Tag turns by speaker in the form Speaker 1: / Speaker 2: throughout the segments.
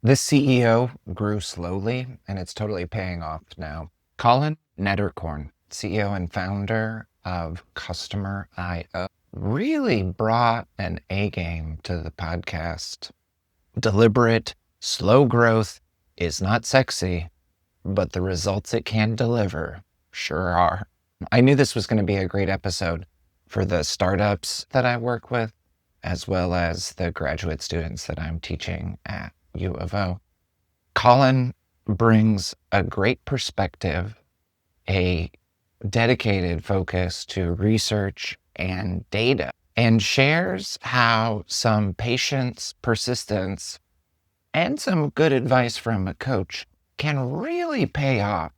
Speaker 1: This CEO grew slowly, and it's totally paying off now. Colin Nederkoorn, CEO and founder of Customer IO, really brought an A game to the podcast. Deliberate, slow growth is not sexy, but the results it can deliver sure are. I knew this was going to be a great episode for the startups that I work with, as well as the graduate students that I'm teaching at U of O. Colin brings a great perspective, a dedicated focus to research and data, and shares how some patience, persistence, and some good advice from a coach can really pay off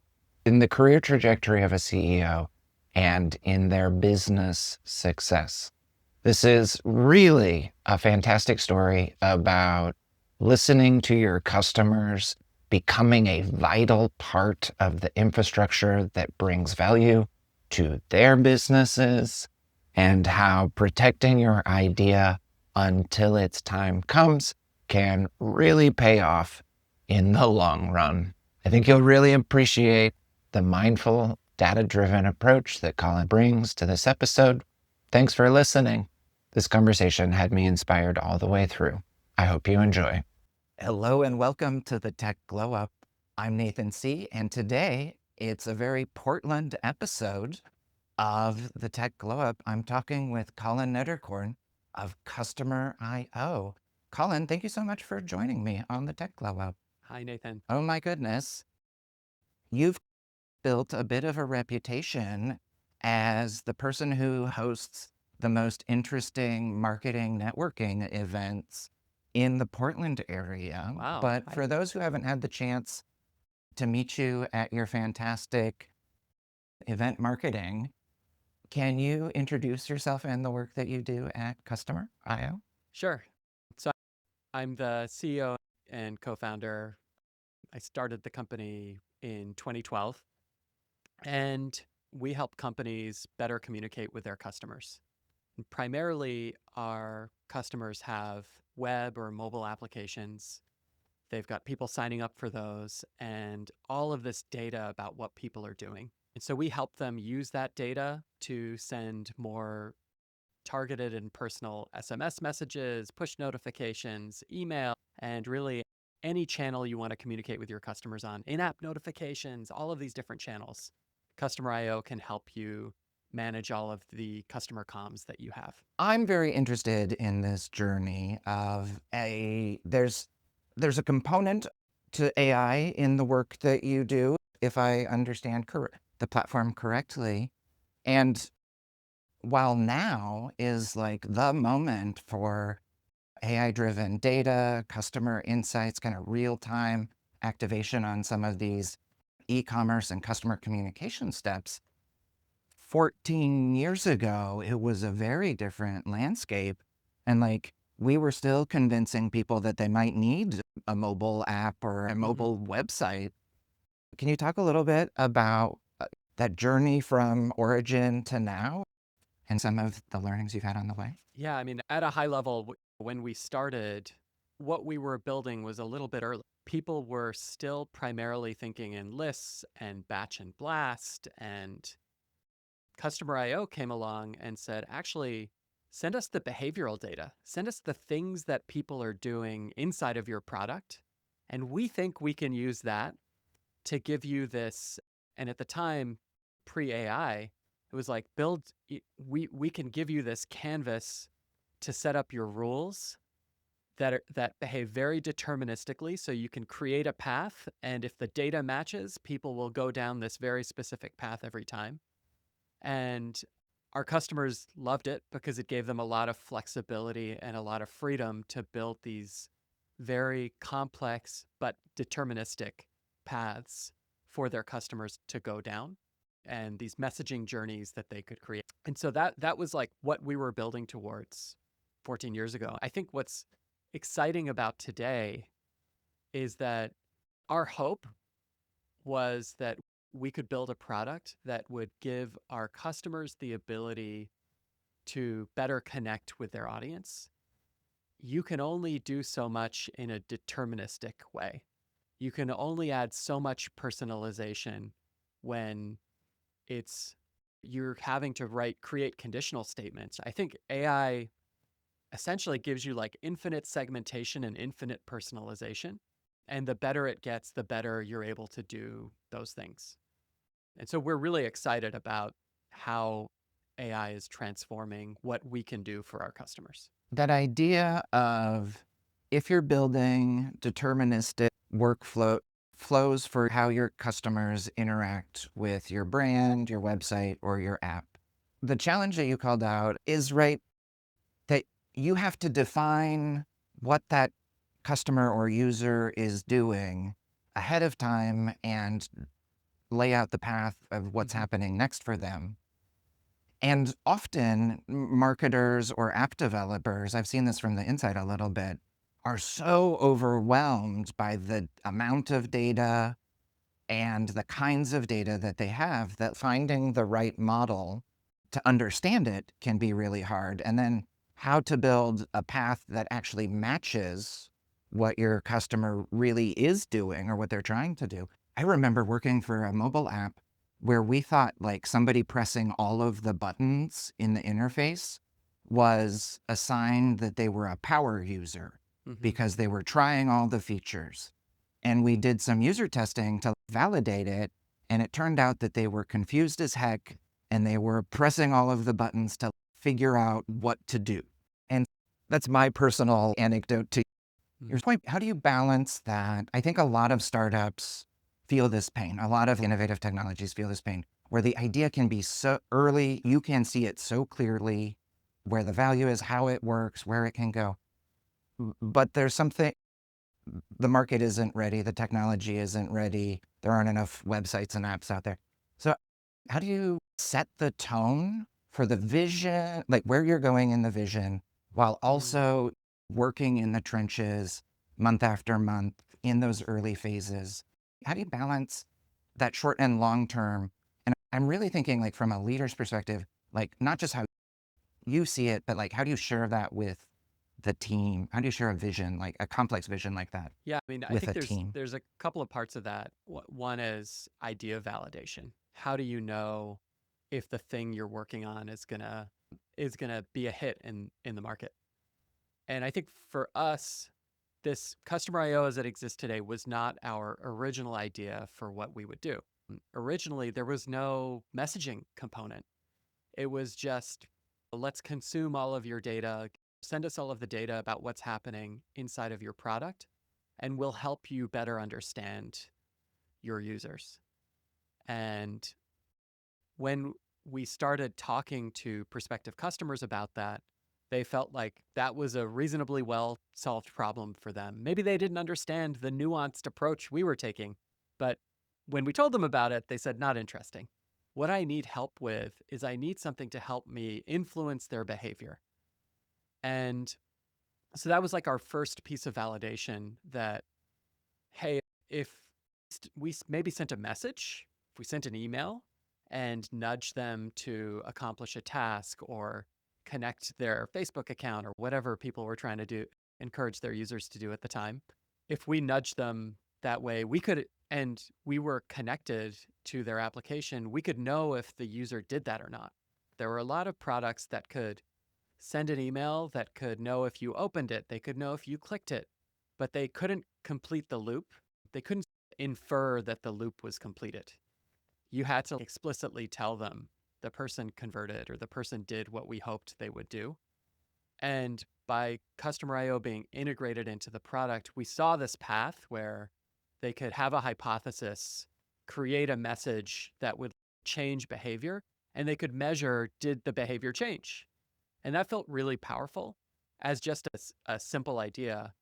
Speaker 1: in the career trajectory of a CEO and in their business success. This is really a fantastic story about listening to your customers, becoming a vital part of the infrastructure that brings value to their businesses, and how protecting your idea until its time comes can really pay off in the long run. I think you'll really appreciate the mindful, data-driven approach that Colin brings to this episode. Thanks for listening. This conversation had me inspired all the way through. I hope you enjoy. Hello and welcome to the Tech Glow Up. I'm Nathan C., and today it's a very Portland episode of the Tech Glow Up. I'm talking with Colin Nederkoorn of Customer IO. Colin, thank you so much for joining me on the Tech Glow Up.
Speaker 2: Hi, Nathan.
Speaker 1: Oh my goodness. You've built a bit of a reputation as the person who hosts the most interesting marketing networking events in the Portland area.
Speaker 2: Wow.
Speaker 1: But for those who haven't had the chance to meet you at your fantastic event marketing, can you introduce yourself and the work that you do at Customer IO?
Speaker 2: Sure. So I'm the CEO and co-founder. I started the company in 2012, and we help companies better communicate with their customers. And primarily, our customers have web or mobile applications. They've got people signing up for those and all of this data about what people are doing. And so we help them use that data to send more targeted and personal SMS messages, push notifications, email, and really any channel you want to communicate with your customers on, in-app notifications, all of these different channels. Customer IO can help you manage all of the customer comms that you have.
Speaker 1: I'm very interested in this journey of there's a component to AI in the work that you do, if I understand the platform correctly. And while now is like the moment for AI-driven data, customer insights, kind of real-time activation on some of these e-commerce and customer communication steps, 14 years ago, it was a very different landscape. And like, we were still convincing people that they might need a mobile app or a mobile website. Can you talk a little bit about that journey from origin to now and some of the learnings you've had on the way?
Speaker 2: Yeah, I mean, at a high level, when we started, what we were building was a little bit early. People were still primarily thinking in lists and batch and blast, and Customer IO came along and said, actually, send us the behavioral data. Send us the things that people are doing inside of your product. And we think we can use that to give you this. And at the time, pre-AI, it was like, we can give you this canvas to set up your rules that behave very deterministically. So you can create a path. And if the data matches, people will go down this very specific path every time. And our customers loved it because it gave them a lot of flexibility and a lot of freedom to build these very complex but deterministic paths for their customers to go down, and these messaging journeys that they could create. And so that was like what we were building towards 14 years ago. I think what's exciting about today is that our hope was that we could build a product that would give our customers the ability to better connect with their audience you can only do so much in a deterministic way. You can only add so much personalization when it's you're having to create conditional statements. I think AI essentially gives you like infinite segmentation and infinite personalization. And the better it gets, the better you're able to do those things. And so we're really excited about how AI is transforming what we can do for our customers.
Speaker 1: That idea of if you're building deterministic workflow flows for how your customers interact with your brand, your website, or your app. The challenge that you called out is right that you have to define what that customer or user is doing ahead of time and lay out the path of what's happening next for them. And often marketers or app developers, I've seen this from the inside a little bit, are so overwhelmed by the amount of data and the kinds of data that they have that finding the right model to understand it can be really hard. And then how to build a path that actually matches what your customer really is doing or what they're trying to do. I remember working for a mobile app where we thought like somebody pressing all of the buttons in the interface was a sign that they were a power user because they were trying all the features. And we did some user testing to validate it, and it turned out that they were confused as heck and they were pressing all of the buttons to figure out what to do. And that's my personal anecdote to your point. How do you balance that? I think a lot of startups feel this pain. A lot of innovative technologies feel this pain, where the idea can be so early, you can see it so clearly, where the value is, how it works, where it can go. But there's something, the market isn't ready, the technology isn't ready, there aren't enough websites and apps out there. So how do you set the tone for the vision, like where you're going in the vision, while also working in the trenches month after month in those early phases? How do you balance that short and long term? And I'm really thinking like from a leader's perspective, like not just how you see it, but like how do you share that with the team? How do you share a vision, like a complex vision like that
Speaker 2: Yeah, I mean, I
Speaker 1: with
Speaker 2: think
Speaker 1: a team?
Speaker 2: there's a couple of parts of that. One is idea validation. How do you know if the thing you're working on is gonna be a hit in the market? And I think for us, this customer IO as it exists today was not our original idea for what we would do. Originally, there was no messaging component. It was just, let's consume all of your data, send us all of the data about what's happening inside of your product, and we'll help you better understand your users. And when we started talking to prospective customers about that, they felt like that was a reasonably well solved problem for them. Maybe they didn't understand the nuanced approach we were taking, but when we told them about it, they said, not interesting. What I need help with is I need something to help me influence their behavior. And so that was like our first piece of validation that, hey, if we maybe sent a message, if we sent an email and nudged them to accomplish a task or connect their Facebook account or whatever people were trying to do, encourage their users to do at the time, if we nudged them that way, we could, and we were connected to their application, we could know if the user did that or not. There were a lot of products that could send an email that could know if you opened it, they could know if you clicked it, but they couldn't complete the loop. They couldn't infer that the loop was completed. You had to explicitly tell them the person converted or the person did what we hoped they would do. And by Customer IO being integrated into the product, we saw this path where they could have a hypothesis, create a message that would change behavior, and they could measure, did the behavior change? And that felt really powerful as just a simple idea.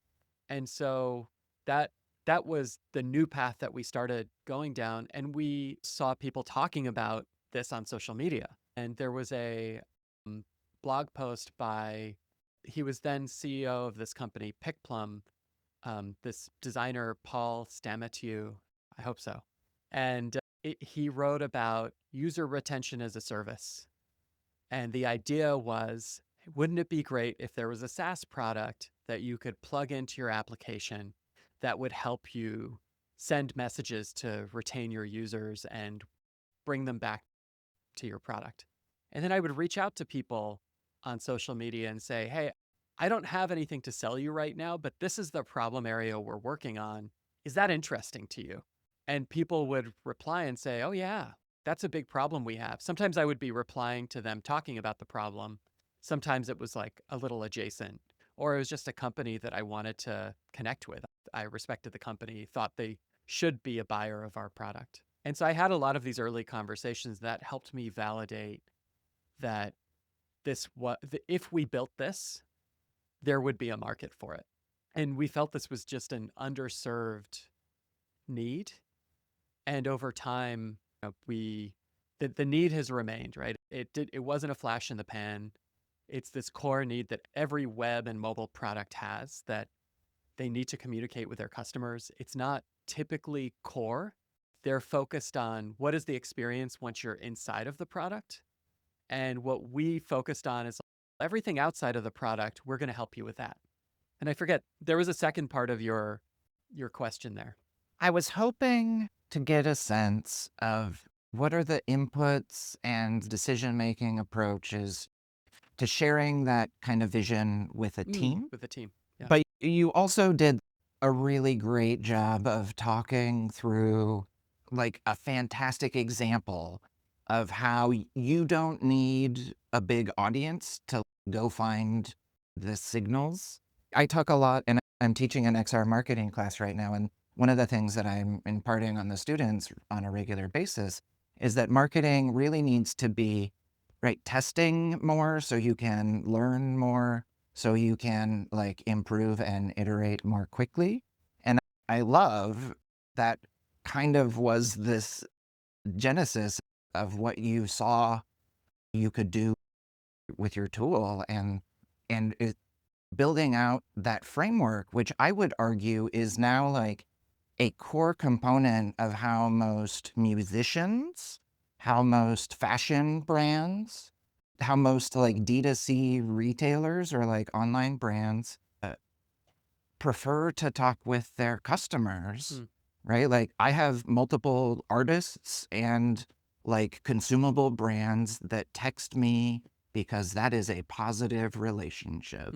Speaker 2: And so that that was the new path that we started going down. And we saw people talking about this on social media. And there was a blog post by, he was then CEO of this company, PickPlum, this designer, Paul Stamatiou. I hope so. And he wrote about user retention as a service. And the idea was, Wouldn't it be great if there was a SaaS product that you could plug into your application that would help you send messages to retain your users and bring them back to your product? And then I would reach out to people on social media and say, hey, I don't have anything to sell you right now, but this is the problem area we're working on. Is that interesting to you? And people would reply and say, oh, yeah, that's a big problem we have. Sometimes I would be replying to them talking about the problem. Sometimes it was like a little adjacent, or it was just a company that I wanted to connect with. I respected the company, thought they should be a buyer of our product. And so I had a lot of these early conversations that helped me validate that if we built this, there would be a market for it. And we felt this was just an underserved need. And over time, the need has remained, right? It wasn't a flash in the pan. It's this core need that every web and mobile product has, that they need to communicate with their customers. It's not typically core. They're focused on what is the experience once you're inside of the product. And what we focused on is everything outside of the product, we're going to help you with that. And I forget, there was a second part of your question there.
Speaker 1: I was hoping to get a sense of what are the inputs and decision-making approaches to sharing that kind of vision with a team.
Speaker 2: With a team. Yeah.
Speaker 1: But you also did a really great job of talking through like a fantastic example of how you don't need a big audience to go find the signals. I talk a lot, and I'm teaching an XR marketing class right now, and one of the things that I'm imparting on the students on a regular basis is that marketing really needs to be right testing more so you can learn more, so you can like improve and iterate more quickly. And I love that kind of was this genesis of what you saw you could do with your tool, and building out that framework, which I would argue is now like a core component of how most musicians, how most fashion brands, how most like D2C retailers or like online brands prefer to talk with their customers, right? Like I have multiple artists and like consumable brands that text me because that is a positive relationship.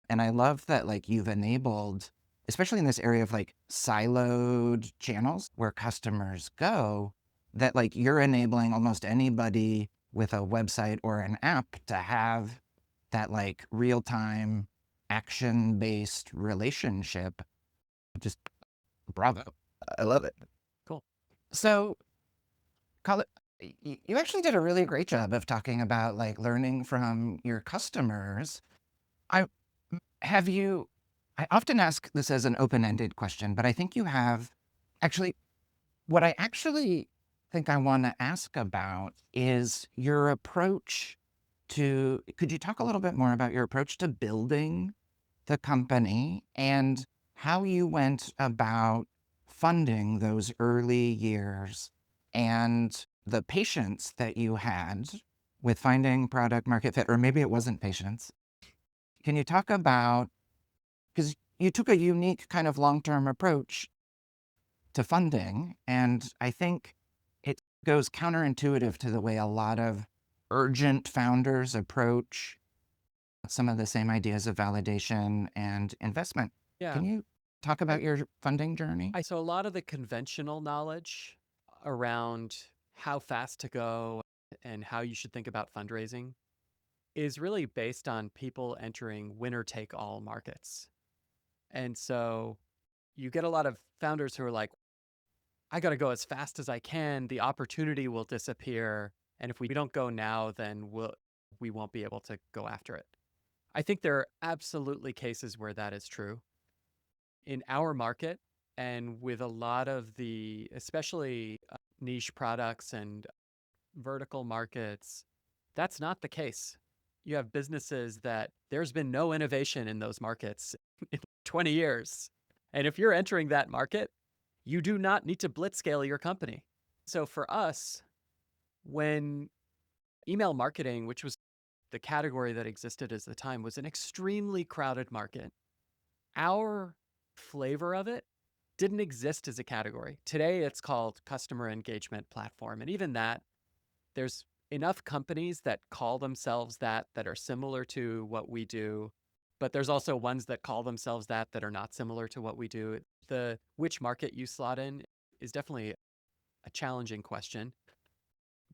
Speaker 1: And I love that like you've enabled, especially in this area of like siloed channels where customers go, that like you're enabling almost anybody with a website or an app to have that like real-time action-based relationship. Just bravo. I love it.
Speaker 2: Cool.
Speaker 1: So, Colin, you actually did a really great job of talking about like learning from your customers. I often ask this as an open-ended question, but I think you have actually, what I actually think I want to ask about is your approach to, could you talk a little bit more about your approach to building the company and how you went about funding those early years and the patience that you had with finding product market fit, or maybe it wasn't patience. Can you talk about, because you took a unique kind of long-term approach to funding, and I think it goes counterintuitive to the way a lot of urgent founders approach some of the same ideas of validation and investment.
Speaker 2: Yeah.
Speaker 1: Can you talk about your funding journey?
Speaker 2: So a lot of the conventional knowledge around how fast to go and how you should think about fundraising is really based on people entering winner-take-all markets. And so you get a lot of founders who are like, I got to go as fast as I can. The opportunity will disappear. And if we don't go now, then we won't be able to go after it. I think there are absolutely cases where that is true. In our market, and with a lot of the, especially niche products and vertical markets, that's not the case. You have businesses that there's been no innovation in those markets in 20 years. And if you're entering that market, you do not need to blitz scale your company. So for us, when email marketing, which was the category that existed at the time was an extremely crowded market. Our flavor of it didn't exist as a category. Today, it's called customer engagement platform. And even that, there's enough companies that call themselves that are similar to what we do, but there's also ones that call themselves that are not similar to what we do. The which market you slot in is definitely a challenging question.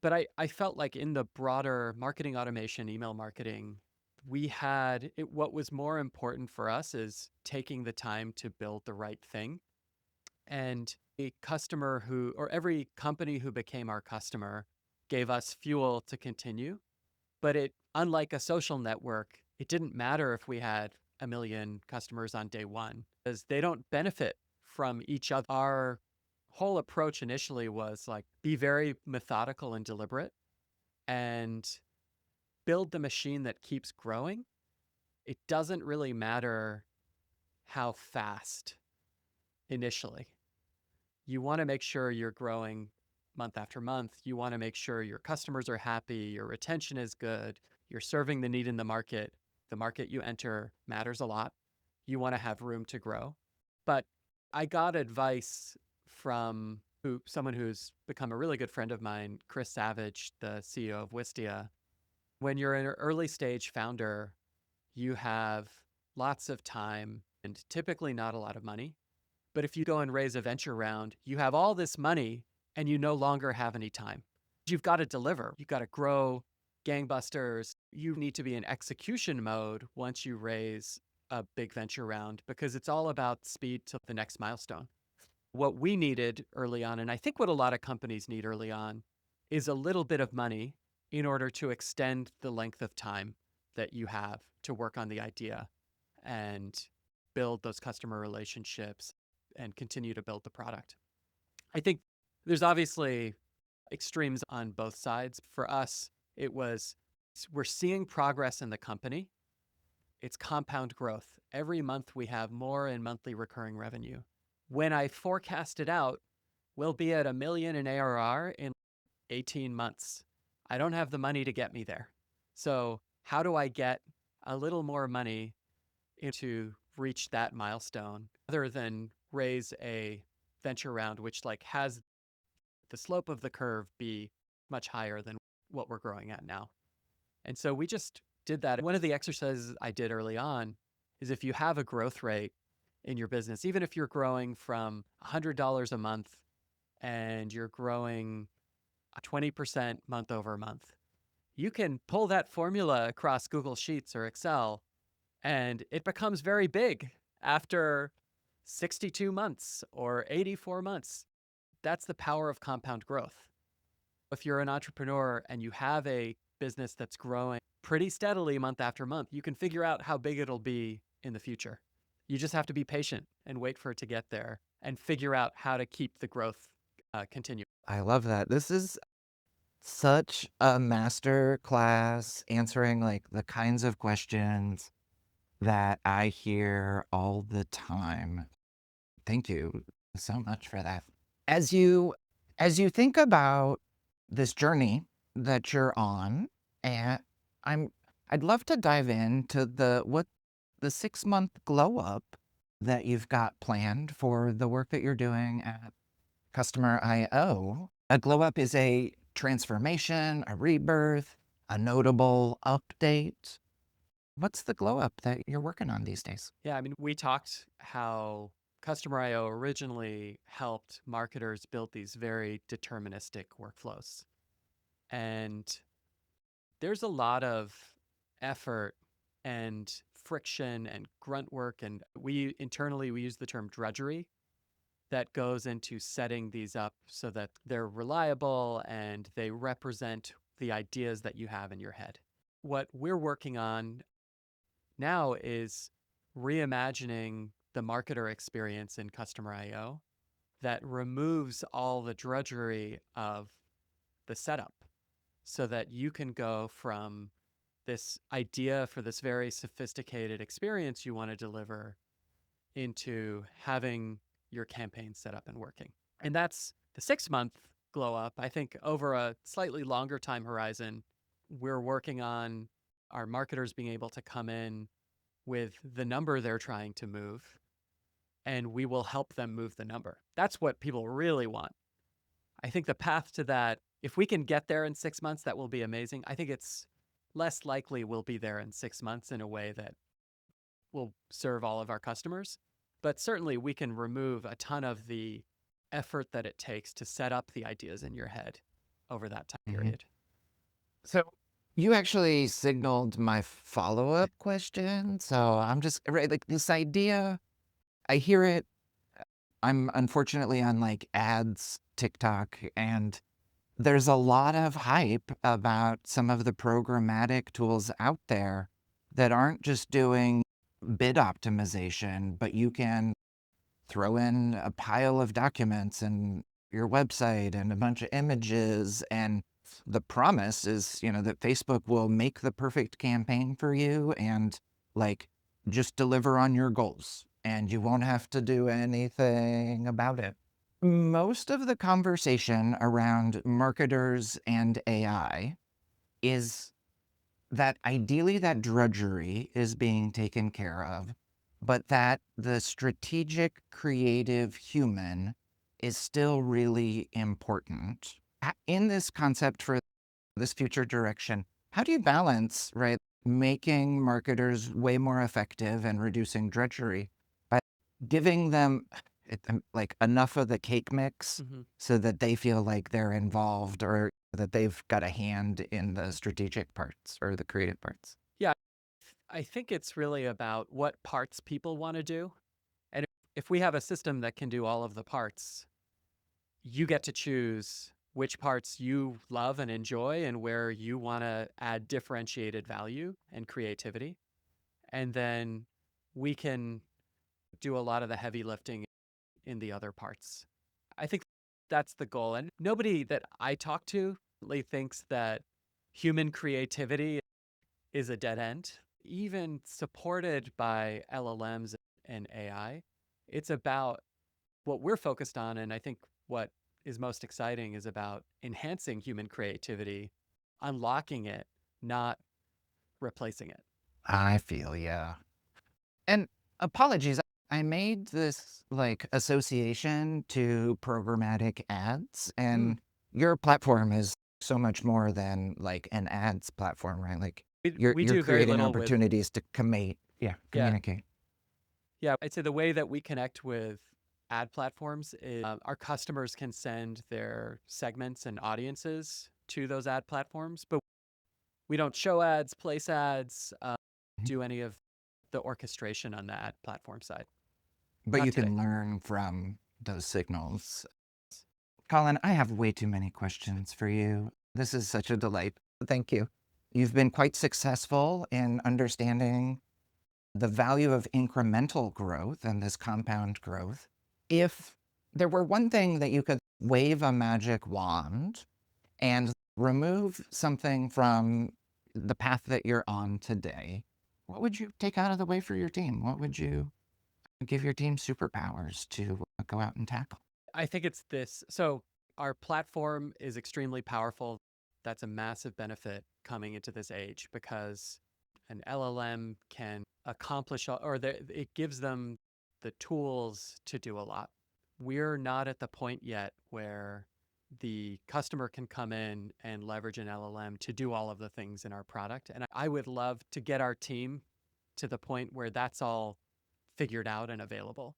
Speaker 2: But I felt like in the broader marketing automation, email marketing, we had it, what was more important for us is taking the time to build the right thing. And a customer who, or every company who became our customer, gave us fuel to continue. But it, unlike a social network, it didn't matter if we had a million customers on day one, because they don't benefit from each other. Our whole approach initially was like, be very methodical and deliberate and build the machine that keeps growing. It doesn't really matter how fast initially. You want to make sure you're growing month after month. You want to make sure your customers are happy, your retention is good, you're serving the need in the market. The market you enter matters a lot. You want to have room to grow. But I got advice from someone who's become a really good friend of mine, Chris Savage, the CEO of Wistia. When you're an early stage founder, you have lots of time and typically not a lot of money. But if you go and raise a venture round, you have all this money and you no longer have any time. You've got to deliver. You've got to grow gangbusters. You need to be in execution mode once you raise a big venture round because it's all about speed to the next milestone. What we needed early on, and I think what a lot of companies need early on, is a little bit of money in order to extend the length of time that you have to work on the idea and build those customer relationships and continue to build the product. I think there's obviously extremes on both sides. For us, it was we're seeing progress in the company. It's compound growth. Every month we have more in monthly recurring revenue. When I forecast it out, we'll be at $1 million in ARR in 18 months. I don't have the money to get me there. So how do I get a little more money to reach that milestone other than raise a venture round, which like has the slope of the curve be much higher than what we're growing at now? And so we just did that. One of the exercises I did early on is if you have a growth rate in your business, even if you're growing from $100 a month and you're growing 20% month over month, you can pull that formula across Google Sheets or Excel and it becomes very big after 62 months or 84 months. That's the power of compound growth. If you're an entrepreneur and you have a business that's growing pretty steadily month after month, you can figure out how big it'll be in the future. You just have to be patient and wait for it to get there and figure out how to keep the growth continue.
Speaker 1: I love that. This is such a master class answering like the kinds of questions that I hear all the time. Thank you so much for that. As you think about this journey that you're on, and I'd love to dive into the 6-month glow up that you've got planned for the work that you're doing at Customer IO. A glow up is a transformation, a rebirth, a notable update. What's the glow up that you're working on these days?
Speaker 2: Yeah, I mean, we talked how Customer IO originally helped marketers build these very deterministic workflows. And there's a lot of effort and friction and grunt work. And we internally, we use the term drudgery that goes into setting these up so that they're reliable and they represent the ideas that you have in your head. What we're working on now is reimagining the marketer experience in Customer IO that removes all the drudgery of the setup so that you can go from this idea for this very sophisticated experience you want to deliver into having your campaign set up and working. And that's the 6-month glow up. I think over a slightly longer time horizon, we're working on our marketers being able to come in with the number they're trying to move, and we will help them move the number. That's what people really want. I think the path to that, if we can get there in 6 months, that will be amazing. I think it's less likely we'll be there in 6 months in a way that will serve all of our customers. But certainly we can remove a ton of the effort that it takes to set up the ideas in your head over that time
Speaker 1: Mhm.
Speaker 2: period.
Speaker 1: So you actually signaled my follow-up question. So I'm just right, like this idea, I hear it. I'm unfortunately on like ads, TikTok, and there's a lot of hype about some of the programmatic tools out there that aren't just doing bid optimization, but you can throw in a pile of documents and your website and a bunch of images. And the promise is, that Facebook will make the perfect campaign for you and like just deliver on your goals and you won't have to do anything about it. Most of the conversation around marketers and AI is that ideally that drudgery is being taken care of, but that the strategic, creative human is still really important. In this concept for this future direction, how do you balance, right, making marketers way more effective and reducing drudgery by giving them like enough of the cake mix
Speaker 2: Mm-hmm.
Speaker 1: so that they feel like they're involved or that they've got a hand in the strategic parts or the creative parts?
Speaker 2: Yeah, I think it's really about what parts people want to do. And if we have a system that can do all of the parts, you get to choose which parts you love and enjoy and where you want to add differentiated value and creativity. And then we can do a lot of the heavy lifting in the other parts. I think that's the goal. And nobody that I talk to really thinks that human creativity is a dead end. Even supported by LLMs and AI, it's about what we're focused on. And I think what is most exciting is about enhancing human creativity, unlocking it, not replacing it.
Speaker 1: I feel, yeah. And apologies, I made this like association to programmatic ads,
Speaker 2: Mm,
Speaker 1: and your platform is so much more than like an ads platform, right? Like
Speaker 2: we
Speaker 1: you're
Speaker 2: do very
Speaker 1: creating
Speaker 2: little with,
Speaker 1: opportunities to
Speaker 2: yeah,
Speaker 1: communicate.
Speaker 2: yeah. I'd say the way that we connect with ad platforms is our customers can send their segments and audiences to those ad platforms, but we don't show ads, place ads,
Speaker 1: Mhm.
Speaker 2: do any of the orchestration on the ad platform side.
Speaker 1: But
Speaker 2: Not
Speaker 1: you
Speaker 2: today.
Speaker 1: can learn from those signals. Colin, I have way too many questions for you. This is such a delight. Thank you. You've been quite successful in understanding the value of incremental growth and this compound growth. If there were one thing that you could wave a magic wand and remove something from the path that you're on today, what would you take out of the way for your team? What would you give your team superpowers to go out and tackle?
Speaker 2: I think it's this. So our platform is extremely powerful. That's a massive benefit coming into this age because an LLM can accomplish, it gives them the tools to do a lot. We're not at the point yet where the customer can come in and leverage an LLM to do all of the things in our product. And I would love to get our team to the point where that's all figured out and available.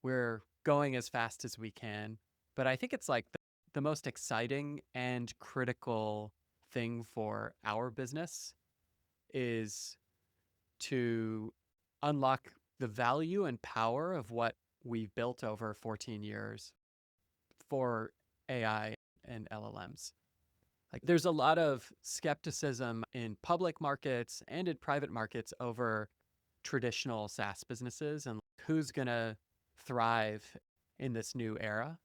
Speaker 2: We're going as fast as we can, but I think it's like the most exciting and critical thing for our business is to unlock the value and power of what we've built over 14 years for AI and LLMs. Like there's a lot of skepticism in public markets and in private markets over traditional SaaS businesses and who's going to thrive in this new era.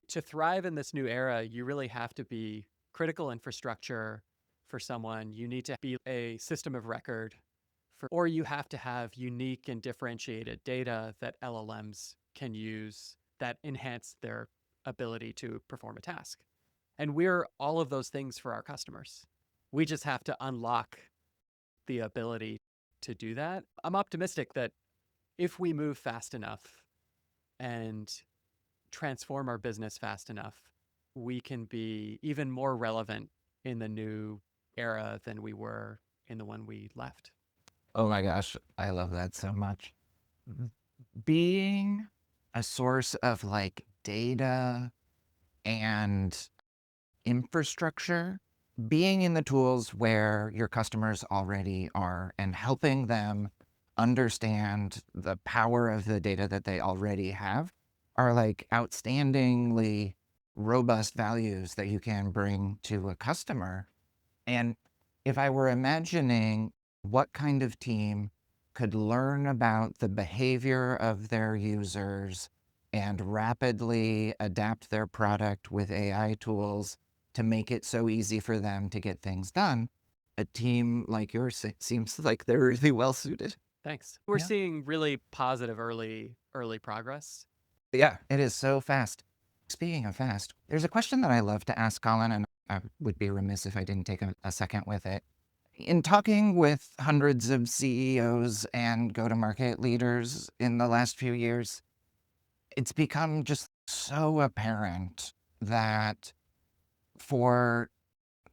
Speaker 2: To thrive in this new era, you really have to be critical infrastructure for someone. You need to be a system of record or you have to have unique and differentiated data that LLMs can use that enhance their ability to perform a task. And we're all of those things for our customers. We just have to unlock the ability to do that. I'm optimistic that if we move fast enough and transform our business fast enough, we can be even more relevant in the new era than we were in the one we left.
Speaker 1: Oh my gosh, I love that so much. Being a source of like data and infrastructure, being in the tools where your customers already are and helping them understand the power of the data that they already have are like outstandingly robust values that you can bring to a customer. And if I were imagining what kind of team could learn about the behavior of their users and rapidly adapt their product with AI tools to make it so easy for them to get things done, a team like yours seems like they're really well suited.
Speaker 2: Thanks. We're
Speaker 1: Yeah.
Speaker 2: seeing really positive early progress.
Speaker 1: Yeah, it is so fast. Speaking of fast, there's a question that I love to ask Colin, and I would be remiss if I didn't take a second with it. In talking with hundreds of CEOs and go to market leaders in the last few years, it's become just so apparent that for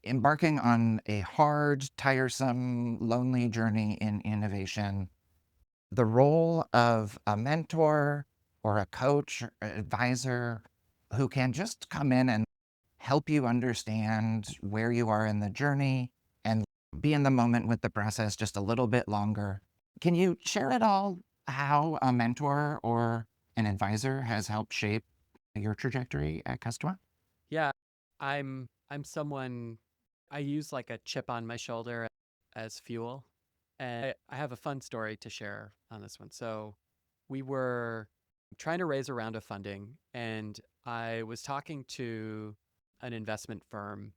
Speaker 1: embarking on a hard, tiresome, lonely journey in innovation, the role of a mentor or a coach or advisor who can just come in and help you understand where you are in the journey and be in the moment with the process just a little bit longer. Can you share at all how a mentor or an advisor has helped shape your trajectory at Customer?
Speaker 2: Yeah, I'm someone I use like a chip on my shoulder as fuel. And I have a fun story to share on this one. So we were trying to raise a round of funding, and I was talking to an investment firm,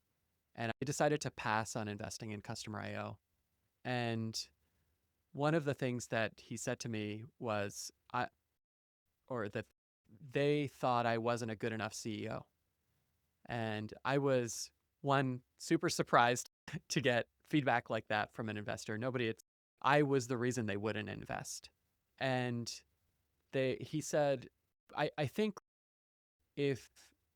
Speaker 2: and I decided to pass on investing in Customer IO. And one of the things that he said to me was or that they thought I wasn't a good enough CEO. And I was one super surprised to get feedback like that from an investor. I was the reason they wouldn't invest. And he said, I think if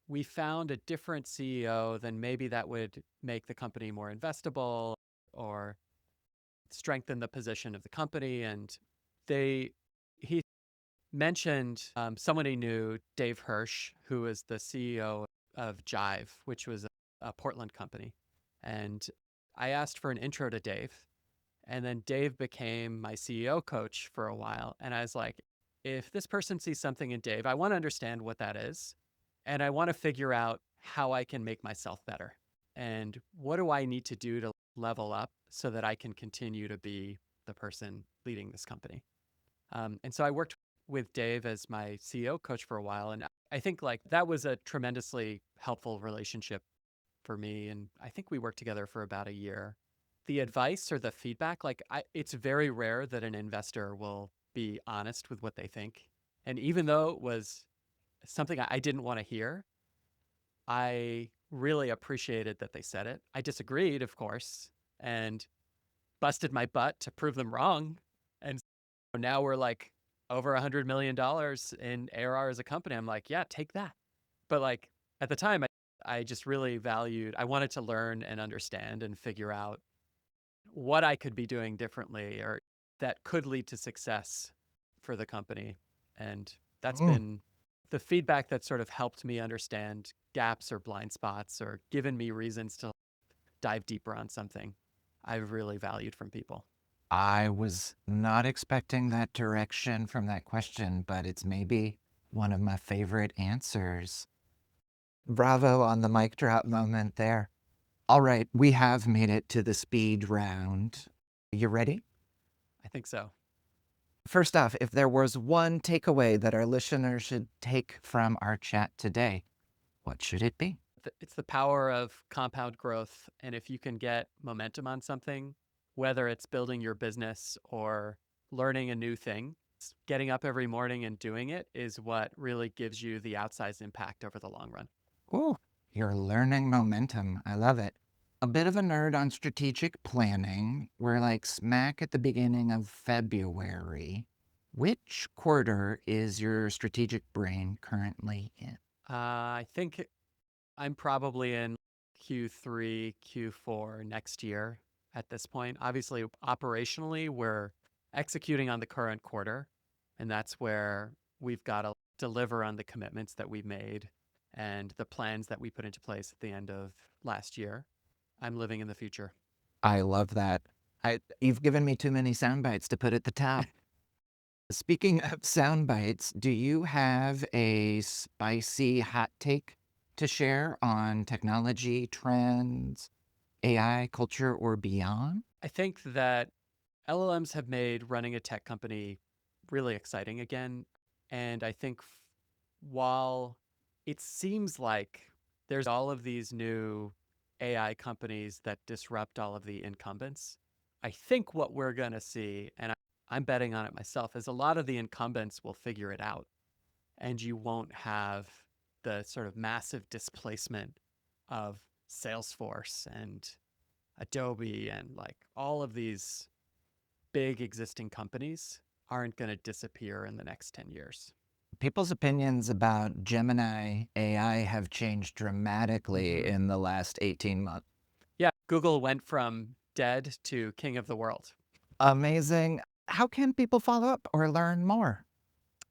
Speaker 2: we found a different CEO, then maybe that would make the company more investable or strengthen the position of the company. And he mentioned someone he knew, Dave Hirsch, who was the CEO of Jive, which was a Portland company. And I asked for an intro to Dave. And then Dave became my CEO coach for a while. And I was like, if this person sees something in Dave, I want to understand what that is. And I want to figure out how I can make myself better. And what do I need to do to level up so that I can continue to be the person leading this company? And so I worked with Dave as my CEO coach for a while. And I think like that was a tremendously helpful relationship for me. And I think we worked together for about a year. The advice or the feedback, it's very rare that an investor will be honest with what they think. And even though it was something I didn't want to hear, I really appreciated that they said it. I disagreed, of course, and busted my butt to prove them wrong. And now we're like over $100 million in ARR as a company. I'm like, yeah, take that. But like at the time, I just really valued, I wanted to learn and understand and figure out what I could be doing differently or that could lead to success for the company. And that's
Speaker 1: Mm.
Speaker 2: been the feedback that sort of helped me understand gaps or blind spots or given me reasons to dive deeper on something I've really valued from people.
Speaker 1: I was not expecting that direction from that question, but it's maybe one of my favorite answers. Bravo on the mic drop moment there. All right, we have made it to the speed round. You ready?
Speaker 2: I think so.
Speaker 1: First off, if there was one takeaway that our listeners should take from our chat today, what should it be?
Speaker 2: It's the power of compound growth. And if you can get momentum on something, whether it's building your business or learning a new thing, getting up every morning and doing it is what really gives you the outsized impact over the long run.
Speaker 1: Oh, you're learning momentum. I love it. a bit of a nerd on strategic planning. We're like smack at the beginning of February. Which quarter is your strategic brain currently in?
Speaker 2: I think I'm probably in Q3, Q4 next year at this point. Obviously, operationally, we're executing on the current quarter, and that's where we've got to deliver on the commitments that we've made and the plans that we put into place at the end of last year. I'm living in the future.
Speaker 1: I love that. You've given me too many sound bites to put at the top. Speaking of sound bites, do you have a spicy hot take to share on technology trends, AI culture, or beyond?
Speaker 2: I think that LLMs have made running a tech company really exciting again. And I think while it seems like there's all of these new AI companies that disrupt all of the incumbents, I think what we're going to see, and I'm betting on it myself, is a lot of the incumbents will figure it out. And you won't have the sort of massive displacement of Salesforce and Adobe and like all of these big existing companies aren't going to disappear in the next 10 years.
Speaker 1: People's opinions about Gemini AI have changed dramatically
Speaker 2: Mm-hmm.
Speaker 1: in the last 18 months.
Speaker 2: Yeah, Google went from dead to king of the world.
Speaker 1: Amazing. How can people follow up or learn more?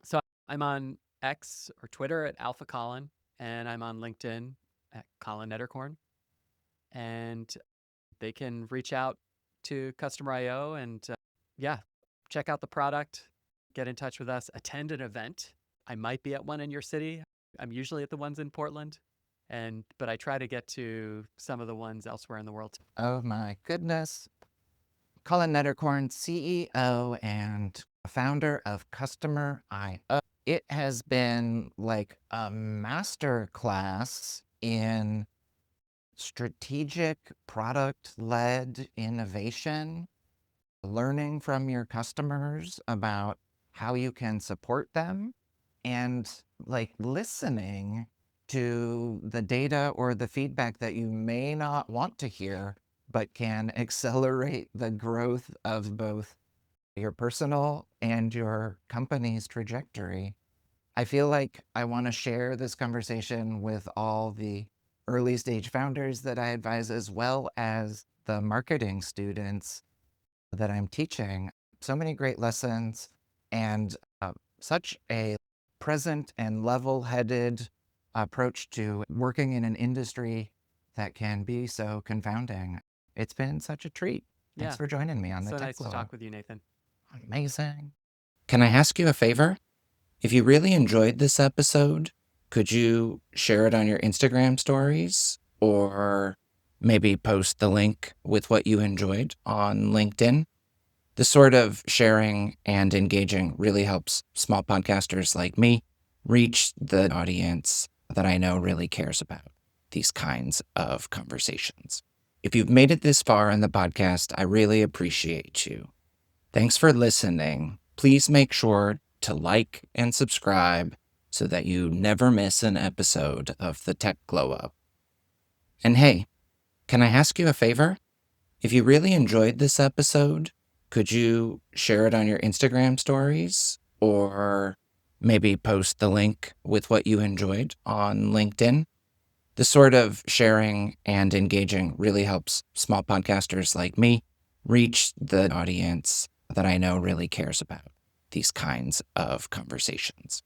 Speaker 2: So I'm on X or Twitter at Alpha Colin, and I'm on LinkedIn at Colin Nederkoorn. And they can reach out to Customer IO and yeah, check out the product, get in touch with us, attend an event. I might be at one in your city. I'm usually at the ones in Portland, but I try to get to some of the ones elsewhere in the world.
Speaker 1: Oh my goodness. Colin Nederkoorn, CEO and founder of Customer IO. It has been like a master class in strategic product-led innovation, learning from your customers about how you can support them, and like listening to the data or the feedback that you may not want to hear, but can accelerate the growth of both your personal and your company's trajectory. I feel like I want to share this conversation with all the early stage founders that I advise, as well as the marketing students that I'm teaching. So many great lessons and such a present and level headed approach to working in an industry that can be so confounding. It's been such a treat. Thanks
Speaker 2: Yeah,
Speaker 1: for joining me on the
Speaker 2: so
Speaker 1: Tech
Speaker 2: nice to
Speaker 1: Glow Up.
Speaker 2: talk with you, Nathan.
Speaker 1: Amazing. Can I ask you a favor? If you really enjoyed this episode, could you share it on your Instagram stories or maybe post the link with what you enjoyed on LinkedIn? This sort of sharing and engaging really helps small podcasters like me reach the audience that I know really cares about these kinds of conversations. If you've made it this far in the podcast, I really appreciate you. Thanks for listening. Please make sure to like and subscribe so that you never miss an episode of the Tech Glow Up. And hey, can I ask you a favor? If you really enjoyed this episode, could you share it on your Instagram stories or maybe post the link with what you enjoyed on LinkedIn? This sort of sharing and engaging really helps small podcasters like me reach the audience that I know really cares about these kinds of conversations.